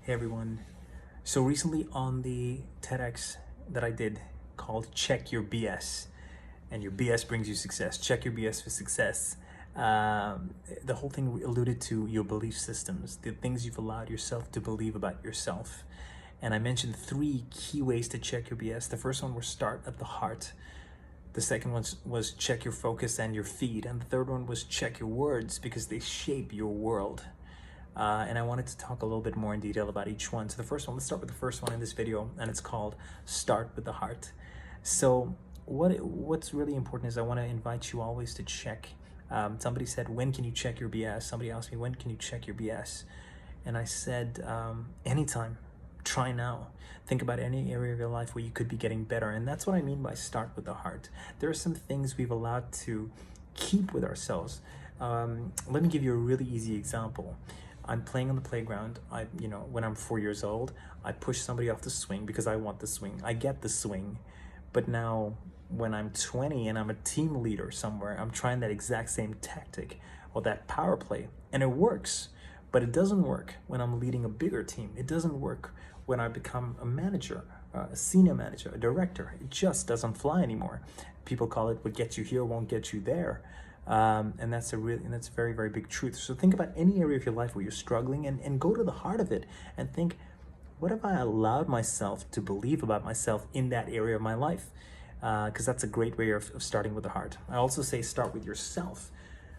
Hey everyone. So recently on the TEDx that I did called Check Your BS, and your BS brings you success. Check your BS for success. The whole thing alluded to your belief systems, the things you've allowed yourself to believe about yourself. And I mentioned three key ways to check your BS. The first one was start at the heart. The second one was check your focus and your feed. And the third one was check your words because they shape your world. And I wanted to talk a little bit more in detail about each one. So the first one, let's start with the first one in this video, and it's called Start with the Heart. So what's really important is I want to invite you always to check. Somebody said, when can you check your BS? Somebody asked me, when can you check your BS? And I said, anytime. Try now. Think about any area of your life where you could be getting better. And that's what I mean by start with the heart. There are some things we've allowed to keep with ourselves. Let me give you a really easy example. I'm playing on the playground. When I'm 4 years old, I push somebody off the swing because I want the swing. I get the swing. But now when I'm 20 and I'm a team leader somewhere, I'm trying that exact same tactic or that power play, and it works. But it doesn't work when I'm leading a bigger team. It doesn't work when I become a manager, a senior manager, a director. It just doesn't fly anymore. People call it what gets you here won't get you there. And that's a very, very big truth. So think about any area of your life where you're struggling and go to the heart of it and think, what have I allowed myself to believe about myself in that area of my life? Because that's a great way of starting with the heart. I also say start with yourself.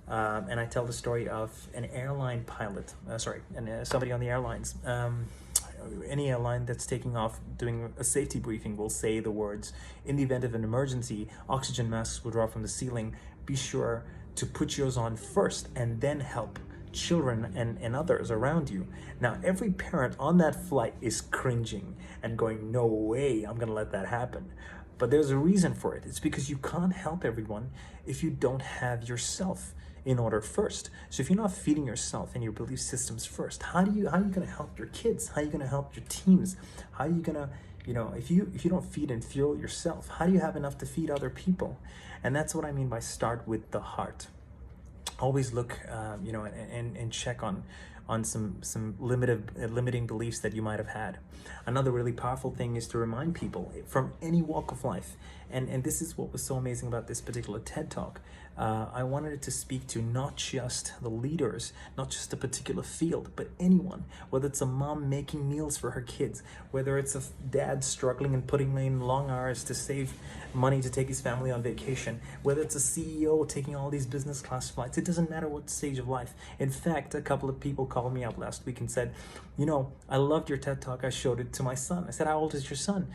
And I tell the story of an airline pilot, somebody on the airlines. Any airline that's taking off doing a safety briefing will say the words, in the event of an emergency, oxygen masks will drop from the ceiling. Be sure to put yours on first and then help children and others around you. Now, every parent on that flight is cringing and going, no way, I'm gonna let that happen. But there's a reason for it. It's because you can't help everyone if you don't have yourself in order first. So if you're not feeding yourself and your belief systems first, how are you going to help your kids? How are you going to help your teams? How are you going to, if you don't feed and fuel yourself, how do you have enough to feed other people? And that's what I mean by start with the heart. Always look, and check on some limiting beliefs that you might have had. Another really powerful thing is to remind people from any walk of life, and this is what was so amazing about this particular TED Talk. I wanted it to speak to not just the leaders, not just a particular field, but anyone, whether it's a mom making meals for her kids, whether it's a dad struggling and putting in long hours to save money to take his family on vacation, whether it's a CEO taking all these business class flights. It doesn't matter what stage of life. In fact, a couple of people called me up last week and said, I loved your TED Talk. I showed it to my son. I said, how old is your son?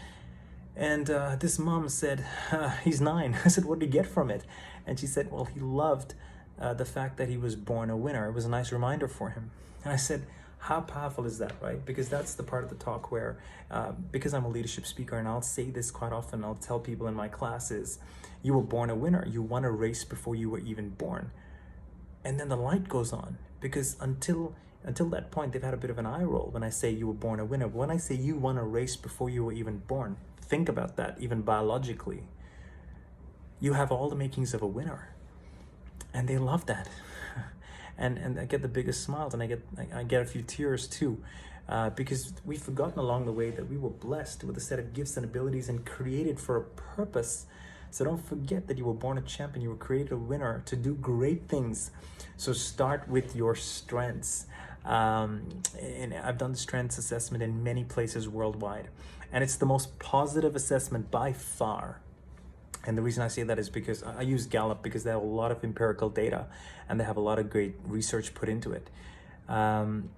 And this mom said, he's 9. I said, what did he get from it? And she said, well, he loved the fact that he was born a winner. It was a nice reminder for him. And I said, how powerful is that, right? Because that's the part of the talk where, because I'm a leadership speaker, and I'll say this quite often, I'll tell people in my classes, you were born a winner. You won a race before you were even born. And then the light goes on, because until that point, they've had a bit of an eye roll when I say you were born a winner. When I say you won a race before you were even born, think about that, even biologically. You have all the makings of a winner. And they love that. And I get the biggest smiles, and I get a few tears too, because we've forgotten along the way that we were blessed with a set of gifts and abilities and created for a purpose. So don't forget that you were born a champion. You were created a winner to do great things. So start with your strengths. And I've done the strengths assessment in many places worldwide, and it's the most positive assessment by far. And the reason I say that is because I use Gallup, because they have a lot of empirical data and they have a lot of great research put into it. And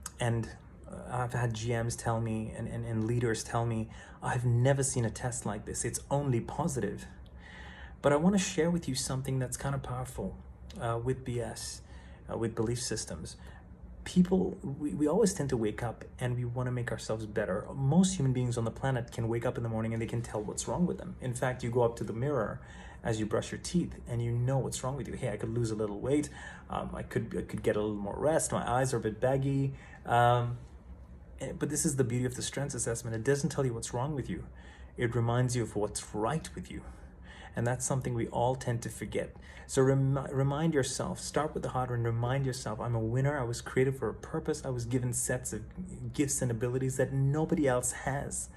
I've had GMs tell me and leaders tell me, I've never seen a test like this. It's only positive. But I want to share with you something that's kind of powerful with BS, with belief systems. People, we always tend to wake up and we want to make ourselves better. Most human beings on the planet can wake up in the morning and they can tell what's wrong with them. In fact, you go up to the mirror as you brush your teeth and you know what's wrong with you. Hey, I could lose a little weight. I could get a little more rest. My eyes are a bit baggy. But this is the beauty of the strengths assessment. It doesn't tell you what's wrong with you. It reminds you of what's right with you. And that's something we all tend to forget. So remind yourself, start with the heart and remind yourself, I'm a winner. I was created for a purpose. I was given sets of gifts and abilities that nobody else has.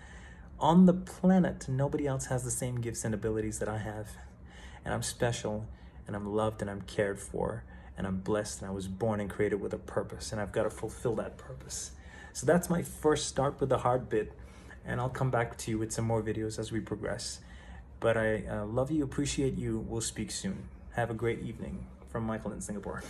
On the planet, nobody else has the same gifts and abilities that I have. And I'm special, and I'm loved, and I'm cared for, and I'm blessed, and I was born and created with a purpose, and I've got to fulfill that purpose. So that's my first start with the hard bit, and I'll come back to you with some more videos as we progress. But I love you, appreciate you. We'll speak soon. Have a great evening from Michael in Singapore.